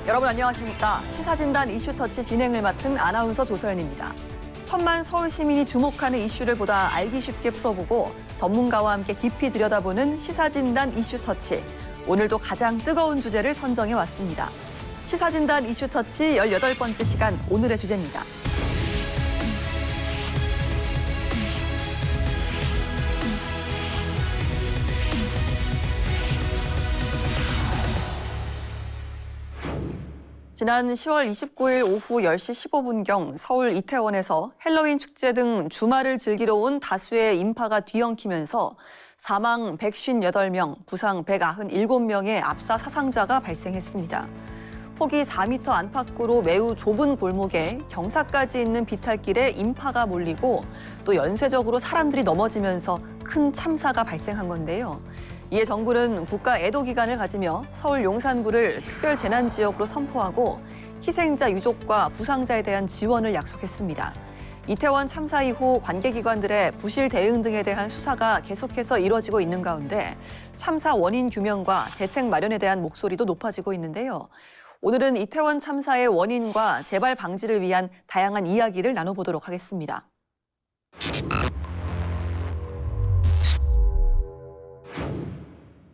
여러분 안녕하십니까? 시사진단 이슈터치 진행을 맡은 아나운서 조서연입니다. 천만 서울 시민이 주목하는 이슈를 보다 알기 쉽게 풀어보고 전문가와 함께 깊이 들여다보는 시사진단 이슈터치. 오늘도 가장 뜨거운 주제를 선정해 왔습니다. 시사진단 이슈터치 18번째 시간 오늘의 주제입니다. 지난 10월 29일 오후 10시 15분경 서울 이태원에서 헬로윈 축제 등 주말을 즐기러 온 다수의 인파가 뒤엉키면서 사망 158명, 부상 197명의 압사 사상자가 발생했습니다. 폭이 4m 안팎으로 매우 좁은 골목에 경사까지 있는 비탈길에 인파가 몰리고 또 연쇄적으로 사람들이 넘어지면서 큰 참사가 발생한 건데요. 이에 정부는 국가 애도 기간을 가지며 서울 용산구를 특별 재난 지역으로 선포하고 희생자 유족과 부상자에 대한 지원을 약속했습니다. 이태원 참사 이후 관계기관들의 부실 대응 등에 대한 수사가 계속해서 이뤄지고 있는 가운데 참사 원인 규명과 대책 마련에 대한 목소리도 높아지고 있는데요. 오늘은 이태원 참사의 원인과 재발 방지를 위한 다양한 이야기를 나눠보도록 하겠습니다.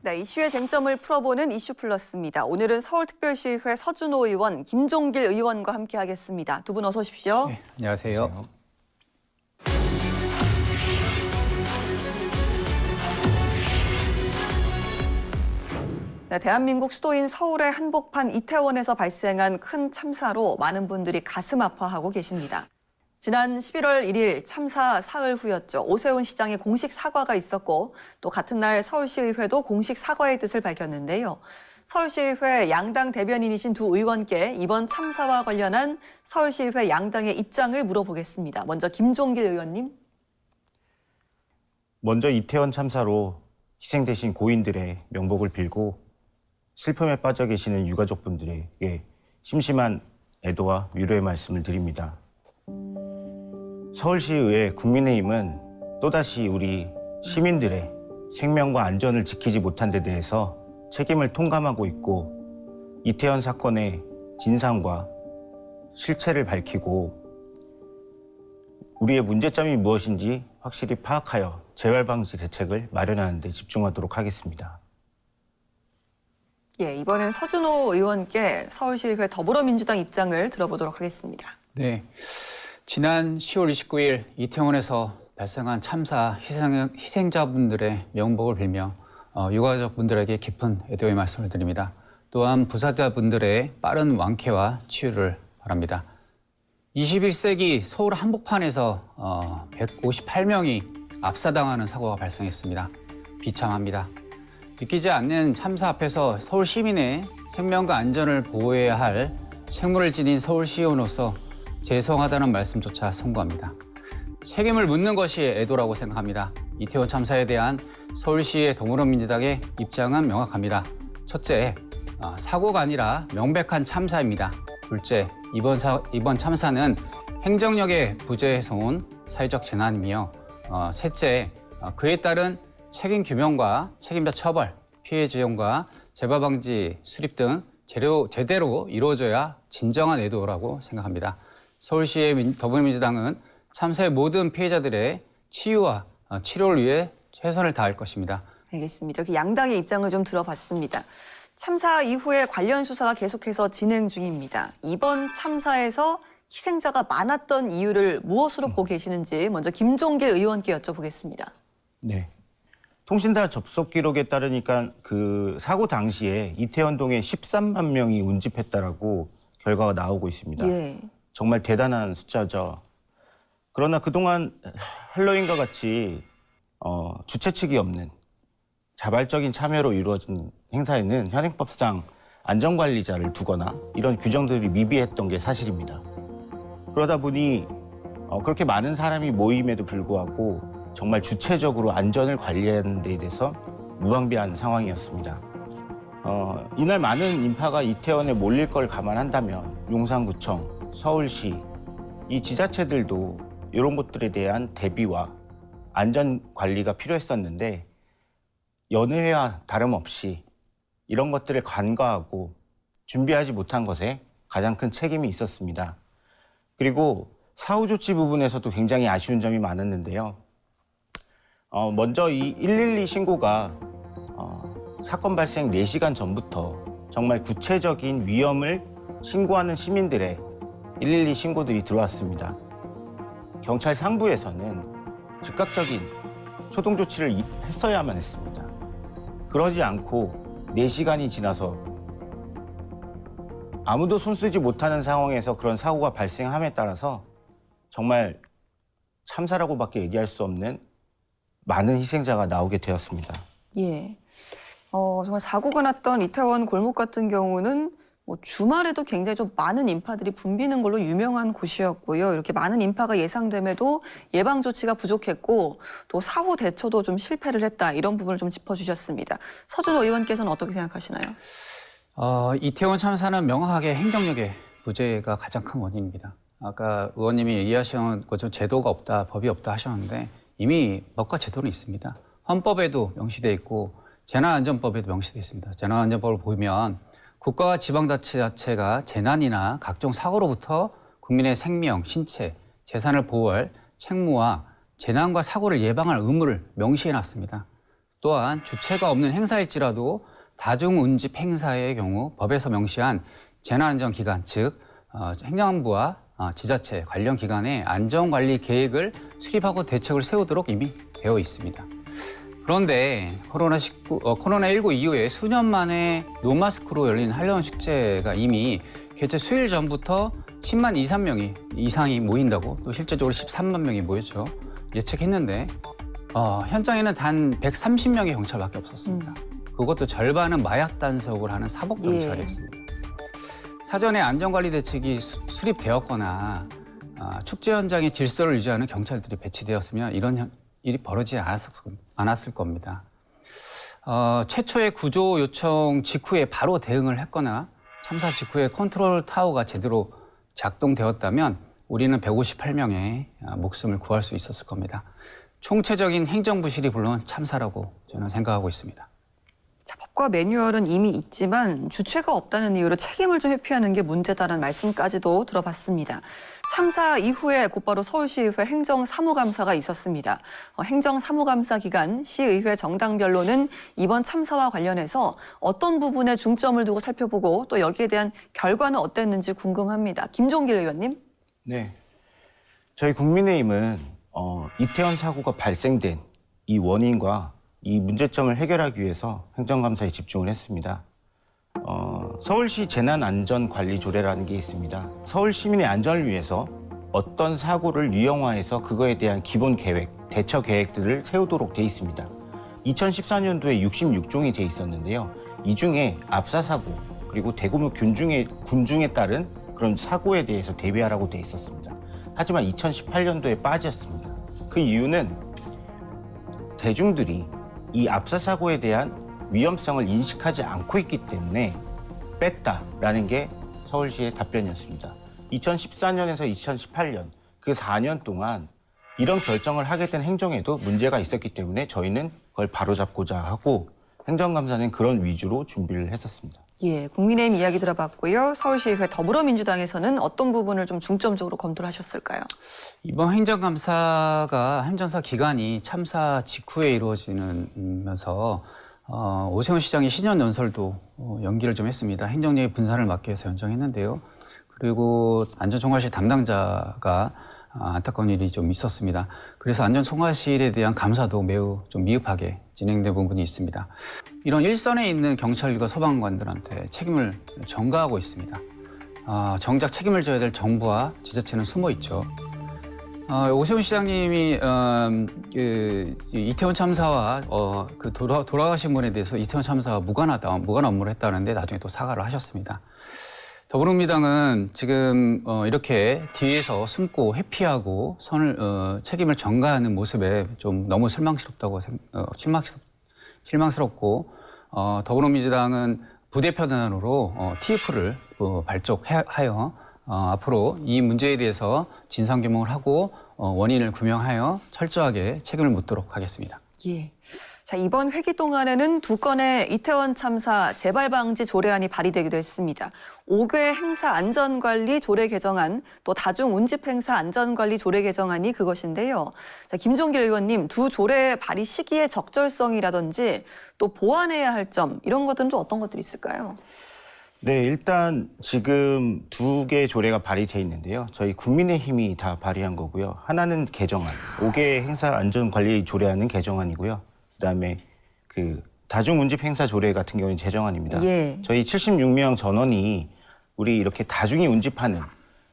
네, 이슈의 쟁점을 풀어보는 이슈 플러스입니다. 오늘은 서울특별시의회 서준호 의원, 김종길 의원과 함께하겠습니다. 두 분 어서 오십시오. 네, 안녕하세요. 네, 대한민국 수도인 서울의 한복판 이태원에서 발생한 큰 참사로 많은 분들이 가슴 아파하고 계십니다. 지난 11월 1일 참사 사흘 후였죠. 오세훈 시장의 공식 사과가 있었고 또 같은 날 서울시의회도 공식 사과의 뜻을 밝혔는데요. 서울시의회 양당 대변인이신 두 의원께 이번 참사와 관련한 서울시의회 양당의 입장을 물어보겠습니다. 먼저 김종길 의원님. 먼저 이태원 참사로 희생되신 고인들의 명복을 빌고 슬픔에 빠져 계시는 유가족분들에게 심심한 애도와 위로의 말씀을 드립니다. 서울시의회 국민의힘은 또다시 우리 시민들의 생명과 안전을 지키지 못한 데 대해서 책임을 통감하고 있고 이태원 사건의 진상과 실체를 밝히고 우리의 문제점이 무엇인지 확실히 파악하여 재발 방지 대책을 마련하는 데 집중하도록 하겠습니다. 예, 이번엔 서준호 의원께 서울시의회 더불어민주당 입장을 들어보도록 하겠습니다. 네, 지난 10월 29일 이태원에서 발생한 참사 희생자분들의 명복을 빌며 유가족분들에게 깊은 애도의 말씀을 드립니다. 또한 부상자분들의 빠른 완쾌와 치유를 바랍니다. 21세기 서울 한복판에서 158명이 압사당하는 사고가 발생했습니다. 비참합니다. 믿기지 않는 참사 앞에서 서울 시민의 생명과 안전을 보호해야 할 책무를 지닌 서울시의원으로서 죄송하다는 말씀조차 송구합니다. 책임을 묻는 것이 애도라고 생각합니다. 이태원 참사에 대한 서울시의 더불어민주당의 입장은 명확합니다. 첫째, 사고가 아니라 명백한 참사입니다. 둘째, 이번 참사는 행정력의 부재에서 온 사회적 재난이며 셋째, 그에 따른 책임 규명과 책임자 처벌, 피해 지원과 재발 방지 수립 등 제대로 이루어져야 진정한 애도라고 생각합니다. 서울시의 더불어민주당은 참사의 모든 피해자들의 치유와 치료를 위해 최선을 다할 것입니다. 알겠습니다. 이렇게 양당의 입장을 좀 들어봤습니다. 참사 이후에 관련 수사가 계속해서 진행 중입니다. 이번 참사에서 희생자가 많았던 이유를 무엇으로 보고 계시는지 먼저 김종길 의원께 여쭤보겠습니다. 네. 통신사 접속 기록에 따르니까 그 사고 당시에 이태원동에 13만 명이 운집했다라고 결과가 나오고 있습니다. 예. 정말 대단한 숫자죠. 그러나 그동안 헬로윈과 같이 주최 측이 없는 자발적인 참여로 이루어진 행사에는 현행법상 안전관리자를 두거나 이런 규정들이 미비했던 게 사실입니다. 그러다 보니 그렇게 많은 사람이 모임에도 불구하고 정말 주체적으로 안전을 관리하는 데 대해서 무방비한 상황이었습니다. 이날 많은 인파가 이태원에 몰릴 걸 감안한다면 용산구청, 서울시, 이 지자체들도 이런 것들에 대한 대비와 안전관리가 필요했었는데 여느 해와 다름없이 이런 것들을 간과하고 준비하지 못한 것에 가장 큰 책임이 있었습니다. 그리고 사후 조치 부분에서도 굉장히 아쉬운 점이 많았는데요. 먼저 이 112 신고가 사건 발생 4시간 전부터 정말 구체적인 위험을 신고하는 시민들의 112 신고들이 들어왔습니다. 경찰 상부에서는 즉각적인 초동 조치를 했어야만 했습니다. 그러지 않고 4시간이 지나서 아무도 손쓰지 못하는 상황에서 그런 사고가 발생함에 따라서 정말 참사라고밖에 얘기할 수 없는 많은 희생자가 나오게 되었습니다. 예. 정말 사고가 났던 이태원 골목 같은 경우는 뭐 주말에도 굉장히 좀 많은 인파들이 붐비는 걸로 유명한 곳이었고요. 이렇게 많은 인파가 예상됨에도 예방 조치가 부족했고 또 사후 대처도 좀 실패를 했다. 이런 부분을 좀 짚어주셨습니다. 서준호 의원께서는 어떻게 생각하시나요? 이태원 참사는 명확하게 행정력의 부재가 가장 큰 원인입니다. 아까 의원님이 얘기하신 것처럼 제도가 없다, 법이 없다 하셨는데 이미 법과 제도는 있습니다. 헌법에도 명시되어 있고 재난안전법에도 명시되어 있습니다. 재난안전법을 보면 국가와 지방자치자체가 재난이나 각종 사고로부터 국민의 생명, 신체, 재산을 보호할 책무와 재난과 사고를 예방할 의무를 명시해놨습니다. 또한 주체가 없는 행사일지라도 다중운집 행사의 경우 법에서 명시한 재난안전기간, 즉 행정부와 지자체 관련 기관의 안전관리 계획을 수립하고 대책을 세우도록 이미 되어 있습니다. 그런데 코로나19 이후에 수년 만에 노마스크로 열린 한려원 축제가 이미 개최 수일 전부터 10만 2,3명이 이상이 모인다고, 또 실제적으로 13만 명이 모였죠. 예측했는데 현장에는 단 130명의 경찰밖에 없었습니다. 그것도 절반은 마약 단속을 하는 사복 경찰이었습니다. 사전에 안전관리 대책이 수립되었거나 축제 현장의 질서를 유지하는 경찰들이 배치되었으면 이런 일이 벌어지지 않았을 겁니다. 최초의 구조 요청 직후에 바로 대응을 했거나 참사 직후에 컨트롤 타워가 제대로 작동되었다면 우리는 158명의 목숨을 구할 수 있었을 겁니다. 총체적인 행정부실이 불러온 참사라고 저는 생각하고 있습니다. 자, 법과 매뉴얼은 이미 있지만 주체가 없다는 이유로 책임을 좀 회피하는 게 문제다라는 말씀까지도 들어봤습니다. 참사 이후에 곧바로 서울시의회 행정사무감사가 있었습니다. 행정사무감사 기간 시의회 정당별로는 이번 참사와 관련해서 어떤 부분에 중점을 두고 살펴보고 또 여기에 대한 결과는 어땠는지 궁금합니다. 김종길 의원님. 네, 저희 국민의힘은 이태원 사고가 발생된 이 원인과 이 문제점을 해결하기 위해서 행정감사에 집중을 했습니다. 서울시 재난안전관리조례라는 게 있습니다. 서울 시민의 안전을 위해서 어떤 사고를 유형화해서 그거에 대한 기본 계획, 대처 계획들을 세우도록 돼 있습니다. 2014년도에 66종이 돼 있었는데요. 이 중에 압사사고 그리고 대규모 군중에 따른 그런 사고에 대해서 대비하라고 돼 있었습니다. 하지만 2018년도에 빠졌습니다. 그 이유는 대중들이 이 압사사고에 대한 위험성을 인식하지 않고 있기 때문에 뺐다라는 게 서울시의 답변이었습니다. 2014년에서 2018년 그 4년 동안 이런 결정을 하게 된 행정에도 문제가 있었기 때문에 저희는 그걸 바로잡고자 하고 행정감사는 그런 위주로 준비를 했었습니다. 예, 국민의힘 이야기 들어봤고요. 서울시의회 더불어민주당에서는 어떤 부분을 좀 중점적으로 검토를 하셨을까요? 이번 행정감사가 행정사 기간이 참사 직후에 이루어지면서 오세훈 시장이 신년연설도 연기를 좀 했습니다. 행정력의 분산을 막기 위해서 연정했는데요. 그리고 안전총괄실 담당자가 안타까운 일이 좀 있었습니다. 그래서 안전총괄실에 대한 감사도 매우 좀 미흡하게 진행된 부분이 있습니다. 이런 일선에 있는 경찰과 소방관들한테 책임을 전가하고 있습니다. 정작 책임을 져야 될 정부와 지자체는 숨어 있죠. 오세훈 시장님이 이태원 참사와 돌아가신 분에 대해서 이태원 참사와 무관 업무를 했다는데 나중에 또 사과를 하셨습니다. 더불어민주당은 지금 이렇게 뒤에서 숨고 회피하고 책임을 전가하는 모습에 좀 너무 실망스럽고 더불어민주당은 부대표단으로 TF를 발족하여 앞으로 이 문제에 대해서 진상규명을 하고 원인을 규명하여 철저하게 책임을 묻도록 하겠습니다. 예. 자, 이번 회기 동안에는 두 건의 이태원 참사 재발 방지 조례안이 발의되기도 했습니다. 5개 행사 안전관리 조례 개정안, 또 다중 운집 행사 안전관리 조례 개정안이 그것인데요. 자, 김종길 의원님, 두 조례 발의 시기의 적절성이라든지 또 보완해야 할 점, 이런 것들은 좀 어떤 것들이 있을까요? 네, 일단 지금 두 개의 조례가 발의돼 있는데요. 저희 국민의힘이 다 발의한 거고요. 하나는 개정안, 5개 행사 안전관리 조례안은 개정안이고요. 그다음에 그 다중운집 행사 조례 같은 경우는 제정안입니다. 예. 저희 76명 전원이 우리 이렇게 다중이 운집하는,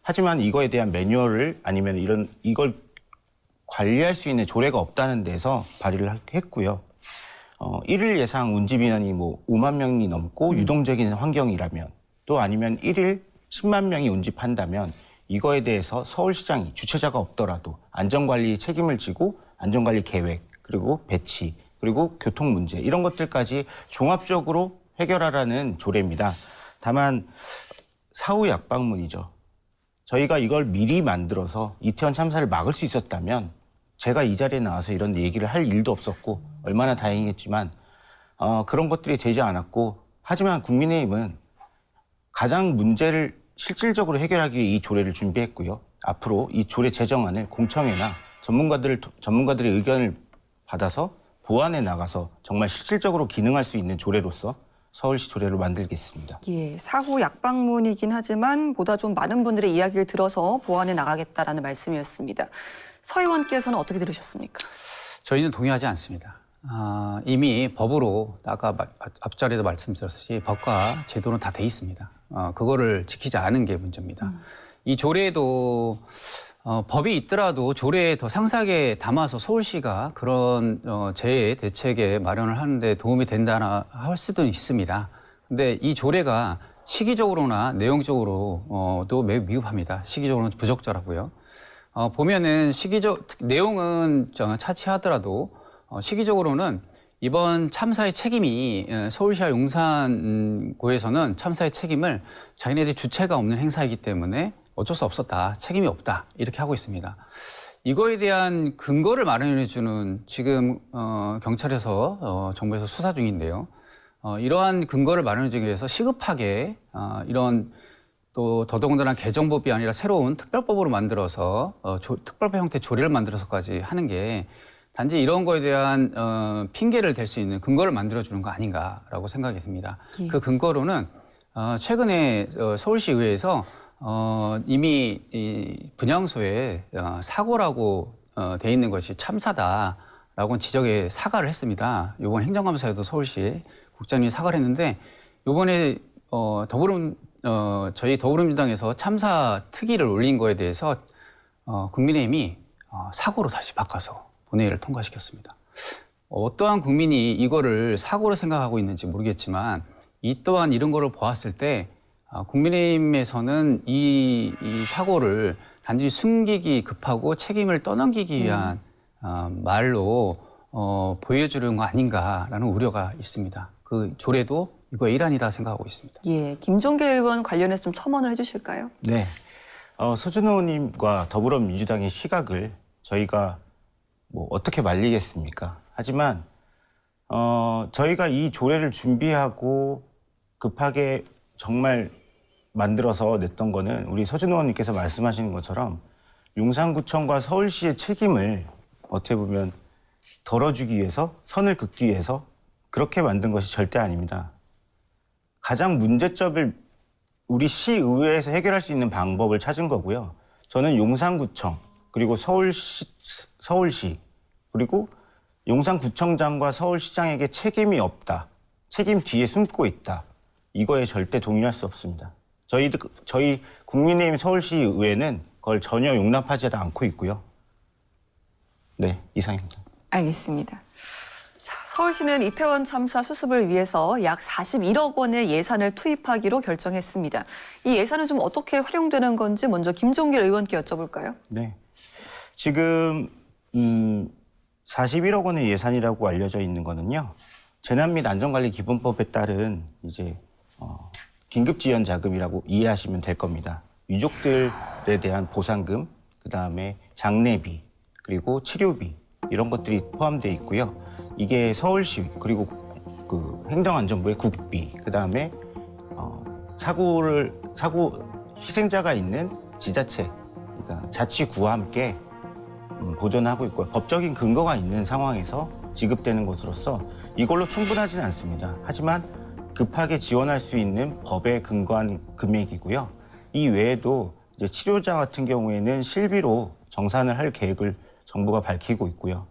하지만 이거에 대한 매뉴얼을 아니면 이걸 관리할 수 있는 조례가 없다는 데서 발의를 했고요. 1일 예상 운집 인원이 뭐 5만 명이 넘고 유동적인 환경이라면, 또 아니면 1일 10만 명이 운집한다면 이거에 대해서 서울시장이 주체자가 없더라도 안전관리 책임을 지고 안전관리 계획, 그리고 배치, 그리고 교통 문제, 이런 것들까지 종합적으로 해결하라는 조례입니다. 다만 사후 약방문이죠. 저희가 이걸 미리 만들어서 이태원 참사를 막을 수 있었다면 제가 이 자리에 나와서 이런 얘기를 할 일도 없었고 얼마나 다행이겠지만 그런 것들이 되지 않았고, 하지만 국민의힘은 가장 문제를 실질적으로 해결하기 위해 이 조례를 준비했고요. 앞으로 이 조례 제정안을 공청회나 전문가들의 의견을 받아서 보완해 나가서 정말 실질적으로 기능할 수 있는 조례로서 서울시 조례를 만들겠습니다. 예, 사후 약방문이긴 하지만 보다 좀 많은 분들의 이야기를 들어서 보완해 나가겠다라는 말씀이었습니다. 서 의원께서는 어떻게 들으셨습니까? 저희는 동의하지 않습니다. 이미 법으로 아까 앞자리에도 말씀드렸듯이 법과 제도는 다 돼 있습니다. 그거를 지키지 않은 게 문제입니다. 이 조례도 법이 있더라도 조례에 더 상세하게 담아서 서울시가 그런 재해 대책에 마련을 하는데 도움이 된다나 할 수도 있습니다. 근데 이 조례가 시기적으로나 내용적으로도 매우 미흡합니다. 시기적으로는 부적절하고요. 보면은 내용은 차치하더라도 시기적으로는 이번 참사의 책임이 서울시와 용산구에서는 참사의 책임을 자기네들이 주체가 없는 행사이기 때문에 어쩔 수 없었다, 책임이 없다, 이렇게 하고 있습니다. 이거에 대한 근거를 마련해 주는 지금 경찰에서 정부에서 수사 중인데요. 이러한 근거를 마련해 주기 위해서 시급하게 이런 또 더더군다나 개정법이 아니라 새로운 특별법으로 만들어서 특별법 형태 조례를 만들어서까지 하는 게 단지 이런 거에 대한 핑계를 댈 수 있는 근거를 만들어주는 거 아닌가라고 생각이 듭니다. 예. 그 근거로는 최근에 서울시의회에서 이미 이 분향소에 사고라고 돼 있는 것이 참사다라고 지적에 사과를 했습니다. 이번 행정감사에도 서울시 국장님이 사과를 했는데, 이번에 저희 더불어민주당에서 참사 특위를 올린 거에 대해서 국민의힘이 사고로 다시 바꿔서 본회의를 통과시켰습니다. 어떠한 국민이 이거를 사고로 생각하고 있는지 모르겠지만 이 또한 이런 거를 보았을 때 국민의힘에서는 이 사고를 단지 숨기기 급하고 책임을 떠넘기기 위한 말로 보여주는 거 아닌가라는 우려가 있습니다. 그 조례도 이거의 일환이다 생각하고 있습니다. 예, 김종길 의원 관련해서 좀 첨언을 해주실까요? 네, 서준호 의원님과 더불어민주당의 시각을 저희가 뭐 어떻게 말리겠습니까? 하지만 저희가 이 조례를 준비하고 급하게 정말 만들어서 냈던 거는 우리 서준호 의원님께서 말씀하시는 것처럼 용산구청과 서울시의 책임을 어떻게 보면 덜어주기 위해서, 선을 긋기 위해서 그렇게 만든 것이 절대 아닙니다. 가장 문제점을 우리 시의회에서 해결할 수 있는 방법을 찾은 거고요. 저는 용산구청, 그리고 서울시, 그리고 용산구청장과 서울시장에게 책임이 없다, 책임 뒤에 숨고 있다, 이거에 절대 동의할 수 없습니다. 저희 국민의힘 서울시의회는 그걸 전혀 용납하지 않고 있고요. 네, 이상입니다. 알겠습니다. 자, 서울시는 이태원 참사 수습을 위해서 약 41억 원의 예산을 투입하기로 결정했습니다. 이 예산은 좀 어떻게 활용되는 건지 먼저 김종길 의원께 여쭤볼까요? 네, 지금 41억 원의 예산이라고 알려져 있는 거는요, 재난 및 안전관리 기본법에 따른 이제 긴급지원 자금이라고 이해하시면 될 겁니다. 유족들에 대한 보상금, 그 다음에 장례비, 그리고 치료비, 이런 것들이 포함되어 있고요. 이게 서울시 그리고 그 행정안전부의 국비, 그다음에 사고 희생자가 있는 지자체, 그러니까 자치구와 함께 보존하고 있고요. 법적인 근거가 있는 상황에서 지급되는 것으로서 이걸로 충분하지는 않습니다. 하지만 급하게 지원할 수 있는 법에 근거한 금액이고요. 이 외에도 이제 치료자 같은 경우에는 실비로 정산을 할 계획을 정부가 밝히고 있고요.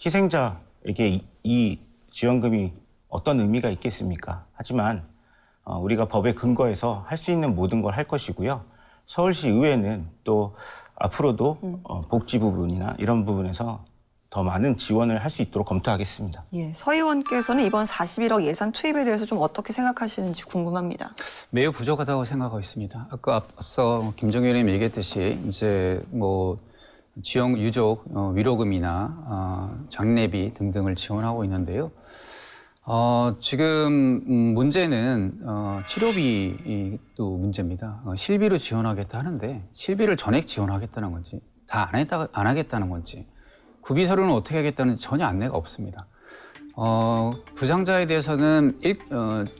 희생자에게 이 지원금이 어떤 의미가 있겠습니까? 하지만 우리가 법에 근거해서 할 수 있는 모든 걸 할 것이고요. 서울시 의회는 또 앞으로도 복지 부분이나 이런 부분에서 더 많은 지원을 할 수 있도록 검토하겠습니다. 예, 서 의원께서는 이번 41억 예산 투입에 대해서 좀 어떻게 생각하시는지 궁금합니다. 매우 부족하다고 생각하고 있습니다. 아까 앞서 김정일 의원님 얘기했듯이 이제 뭐 지역 유족 위로금이나 장례비 등등을 지원하고 있는데요. 지금 문제는 치료비도 문제입니다. 실비로 지원하겠다 하는데 실비를 전액 지원하겠다는 건지 다 안 하겠다는 건지 구비 서류는 어떻게 하겠다는 전혀 안내가 없습니다. 부상자에 대해서는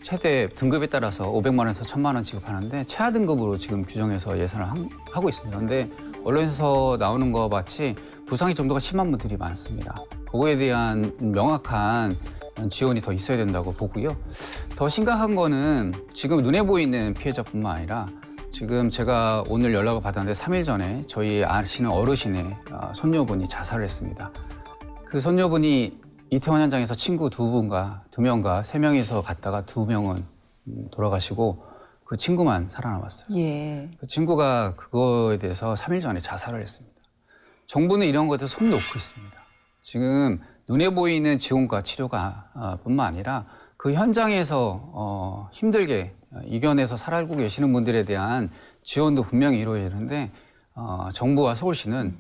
최대 등급에 따라서 500만 원에서 1000만 원 지급하는데 최하 등급으로 지금 규정해서 예산을 하고 있습니다. 그런데 언론에서 나오는 것 같이 부상의 정도가 심한 분들이 많습니다. 그거에 대한 명확한 지원이 더 있어야 된다고 보고요. 더 심각한 거는 지금 눈에 보이는 피해자뿐만 아니라 지금 제가 오늘 연락을 받았는데 3일 전에 저희 아시는 어르신의 손녀분이 자살을 했습니다. 그 손녀분이 이태원 현장에서 친구 두 명과 3명이서 갔다가 2명은 돌아가시고 그 친구만 살아남았어요. 예. 그 친구가 그거에 대해서 3일 전에 자살을 했습니다. 정부는 이런 것에 손 놓고 있습니다. 지금 눈에 보이는 지원과 치료가 뿐만 아니라 그 현장에서 힘들게 이겨내서 살아가고 계시는 분들에 대한 지원도 분명히 이루어야 되는데 정부와 서울시는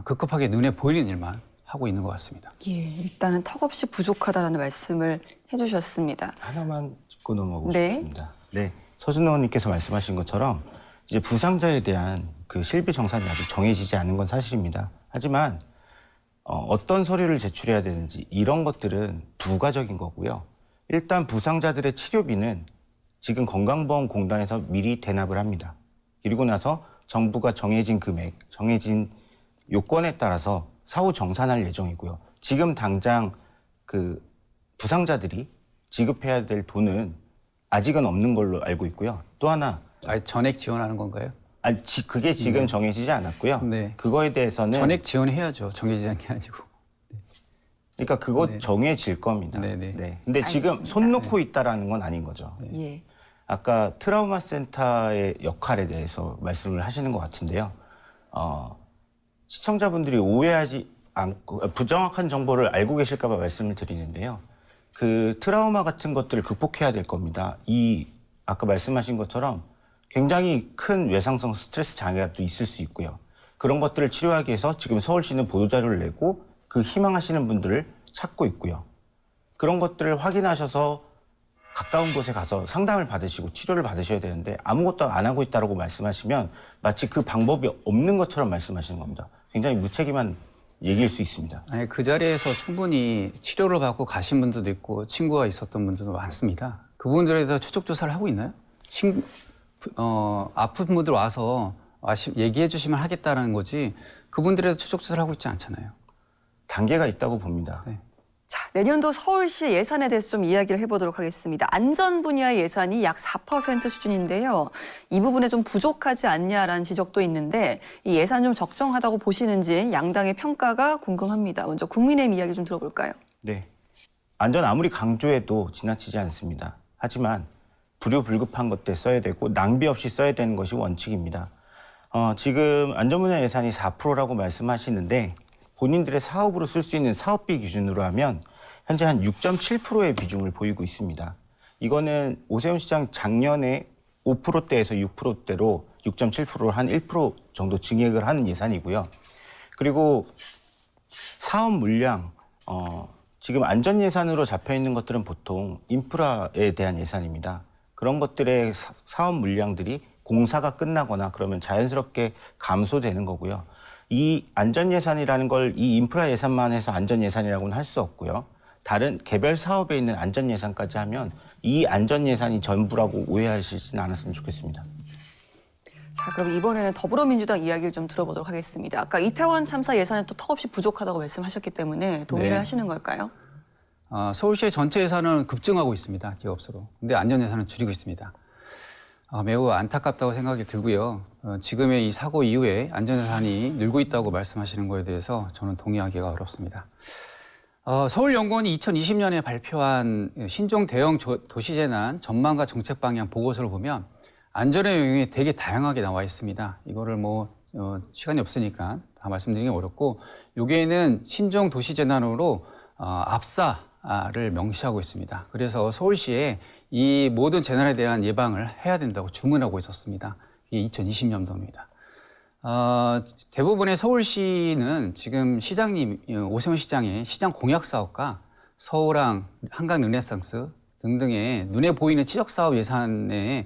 급급하게 눈에 보이는 일만 하고 있는 것 같습니다. 예, 일단은 턱없이 부족하다는 말씀을 해주셨습니다. 하나만 짚고 넘어가고 네. 싶습니다. 네, 서준호 의원님께서 말씀하신 것처럼 이제 부상자에 대한 그 실비 정산이 아직 정해지지 않은 건 사실입니다. 하지만 어떤 서류를 제출해야 되는지 이런 것들은 부가적인 거고요. 일단 부상자들의 치료비는 지금 건강보험공단에서 미리 대납을 합니다. 그리고 나서 정부가 정해진 금액, 정해진 요건에 따라서 사후 정산할 예정이고요. 지금 당장 그 부상자들이 지급해야 될 돈은 아직은 없는 걸로 알고 있고요. 또 하나 전액 지원하는 건가요? 그게 지금 정해지지 않았고요. 네. 그거에 대해서는 전액 지원해야죠. 정해지지 않은 게 아니고. 그러니까 그거 네. 정해질 겁니다. 네네. 네. 근데 지금 알겠습니다. 손 놓고 있다라는 건 아닌 거죠. 예. 아까 트라우마 센터의 역할에 대해서 말씀을 하시는 것 같은데요. 시청자분들이 오해하지 않고 부정확한 정보를 알고 계실까 봐 말씀을 드리는데요. 그 트라우마 같은 것들을 극복해야 될 겁니다. 아까 말씀하신 것처럼 굉장히 큰 외상성 스트레스 장애가 또 있을 수 있고요. 그런 것들을 치료하기 위해서 지금 서울시는 보도자료를 내고 그 희망하시는 분들을 찾고 있고요. 그런 것들을 확인하셔서 가까운 곳에 가서 상담을 받으시고 치료를 받으셔야 되는데 아무것도 안 하고 있다고 말씀하시면 마치 그 방법이 없는 것처럼 말씀하시는 겁니다. 굉장히 무책임한 얘기일 수 있습니다. 아니, 그 자리에서 충분히 치료를 받고 가신 분들도 있고 친구가 있었던 분들도 많습니다. 그분들에 대해서 추적 조사를 하고 있나요? 아픈 분들 와서 얘기해 주시면 하겠다는 거지 그분들에 대해서 추적 조사를 하고 있지 않잖아요. 단계가 있다고 봅니다. 네. 자, 내년도 서울시 예산에 대해서 좀 이야기를 해보도록 하겠습니다. 안전 분야의 예산이 약 4% 수준인데요. 이 부분에 좀 부족하지 않냐라는 지적도 있는데 이 예산 좀 적정하다고 보시는지 양당의 평가가 궁금합니다. 먼저 국민의힘 이야기 좀 들어볼까요? 네. 안전 아무리 강조해도 지나치지 않습니다. 하지만 불효불급한 것들 써야 되고 낭비 없이 써야 되는 것이 원칙입니다. 지금 안전 분야 예산이 4%라고 말씀하시는데 본인들의 사업으로 쓸 수 있는 사업비 기준으로 하면 현재 한 6.7%의 비중을 보이고 있습니다. 이거는 오세훈 시장 작년에 5%대에서 6%대로 6.7%로 한 1% 정도 증액을 하는 예산이고요. 그리고 사업 물량, 지금 안전 예산으로 잡혀 있는 것들은 보통 인프라에 대한 예산입니다. 그런 것들의 사업 물량들이 공사가 끝나거나 그러면 자연스럽게 감소되는 거고요. 이 안전예산이라는 걸 이 인프라 예산만 해서 안전예산이라고는 할 수 없고요. 다른 개별 사업에 있는 안전예산까지 하면 이 안전예산이 전부라고 오해하시지는 않았으면 좋겠습니다. 자, 그럼 이번에는 더불어민주당 이야기를 좀 들어보도록 하겠습니다. 아까 이태원 참사 예산이 또 턱없이 부족하다고 말씀하셨기 때문에 동의를 네. 하시는 걸까요? 서울시의 전체 예산은 급증하고 있습니다. 기업수로. 근데 안전예산은 줄이고 있습니다. 매우 안타깝다고 생각이 들고요. 지금의 이 사고 이후에 안전예산이 늘고 있다고 말씀하시는 거에 대해서 저는 동의하기가 어렵습니다. 서울연구원이 2020년에 발표한 신종 대형 도시재난 전망과 정책 방향 보고서를 보면 안전의 영역이 되게 다양하게 나와 있습니다. 이거를 시간이 없으니까 다 말씀드리기 어렵고, 여기에는 신종 도시재난으로 압사를 명시하고 있습니다. 그래서 서울시에 이 모든 재난에 대한 예방을 해야 된다고 주문하고 있었습니다. 이게 2020년도입니다. 대부분의 서울시는 지금 시장님, 오세훈 시장의 시장 공약 사업과 서울항, 한강 르네상스 등등의 눈에 보이는 지적 사업 예산에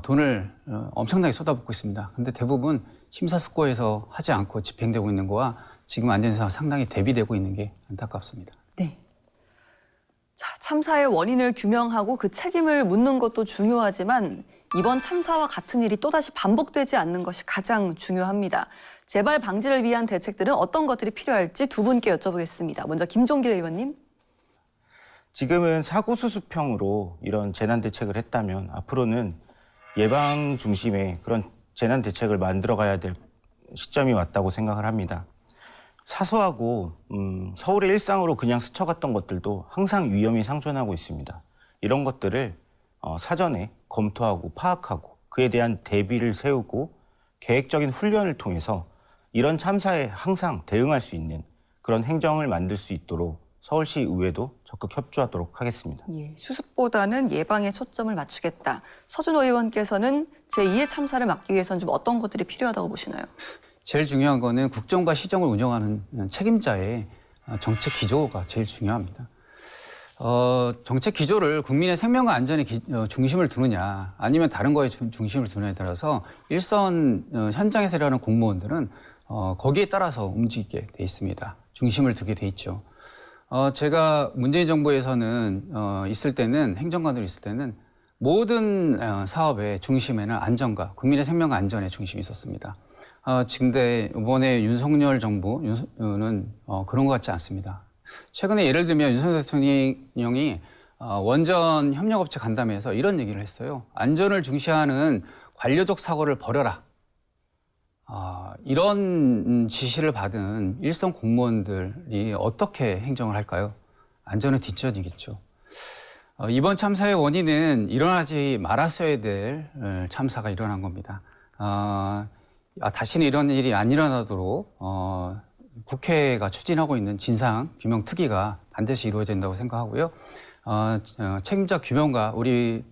돈을 엄청나게 쏟아붓고 있습니다. 근데 대부분 심사숙고해서 하지 않고 집행되고 있는 거와 지금 안전예산이 상당히 대비되고 있는 게 안타깝습니다. 네. 자, 참사의 원인을 규명하고 그 책임을 묻는 것도 중요하지만 이번 참사와 같은 일이 또다시 반복되지 않는 것이 가장 중요합니다. 재발 방지를 위한 대책들은 어떤 것들이 필요할지 두 분께 여쭤보겠습니다. 먼저 김종길 의원님. 지금은 사고 수습형으로 이런 재난 대책을 했다면 앞으로는 예방 중심의 그런 재난 대책을 만들어가야 될 시점이 왔다고 생각을 합니다. 사소하고 서울의 일상으로 그냥 스쳐갔던 것들도 항상 위험이 상존하고 있습니다. 이런 것들을 사전에 검토하고 파악하고 그에 대한 대비를 세우고 계획적인 훈련을 통해서 이런 참사에 항상 대응할 수 있는 그런 행정을 만들 수 있도록 서울시 의회도 적극 협조하도록 하겠습니다. 예, 수습보다는 예방에 초점을 맞추겠다. 서준호 의원께서는 제2의 참사를 막기 위해서는 좀 어떤 것들이 필요하다고 보시나요? 제일 중요한 거는 국정과 시정을 운영하는 책임자의 정책 기조가 제일 중요합니다. 정책 기조를 국민의 생명과 안전에 중심을 두느냐 아니면 다른 거에 중심을 두느냐에 따라서 일선 현장에서 일하는 공무원들은 거기에 따라서 움직이게 돼 있습니다. 중심을 두게 돼 있죠. 제가 문재인 정부에서는 있을 때는 행정관으로 있을 때는 모든 사업의 중심에는 안전과 국민의 생명과 안전의 중심이 있었습니다. 근데 이번에 윤석열 정부는 그런 것 같지 않습니다. 최근에 예를 들면 윤석열 대통령이 원전 협력업체 간담회에서 이런 얘기를 했어요. 안전을 중시하는 관료적 사고를 버려라. 이런 지시를 받은 일선 공무원들이 어떻게 행정을 할까요? 안전은 뒷전이겠죠. 이번 참사의 원인은 일어나지 말았어야 될 참사가 일어난 겁니다. 다시는 이런 일이 안 일어나도록 국회가 추진하고 있는 진상 규명 특위가 반드시 이루어야 된다고 생각하고요. 책임자 규명과 우리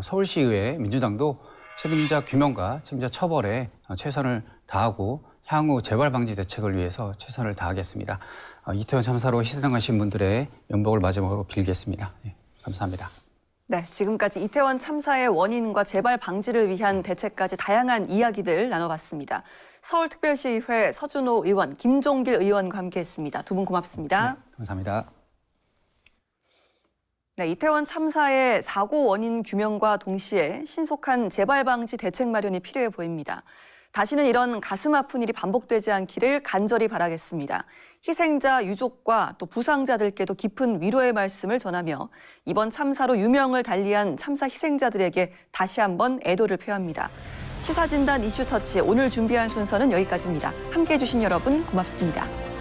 서울시의회 민주당도 책임자 규명과 책임자 처벌에 최선을 다하고 향후 재발 방지 대책을 위해서 최선을 다하겠습니다. 이태원 참사로 희생당하신 분들의 명복을 마지막으로 빌겠습니다. 네, 감사합니다. 네, 지금까지 이태원 참사의 원인과 재발 방지를 위한 대책까지 다양한 이야기들 나눠봤습니다. 서울특별시의회 서준호 의원, 김종길 의원과 함께했습니다. 두 분 고맙습니다. 네, 감사합니다. 네, 이태원 참사의 사고 원인 규명과 동시에 신속한 재발 방지 대책 마련이 필요해 보입니다. 다시는 이런 가슴 아픈 일이 반복되지 않기를 간절히 바라겠습니다. 희생자 유족과 또 부상자들께도 깊은 위로의 말씀을 전하며 이번 참사로 유명을 달리한 참사 희생자들에게 다시 한번 애도를 표합니다. 시사진단 이슈터치 오늘 준비한 순서는 여기까지입니다. 함께해 주신 여러분 고맙습니다.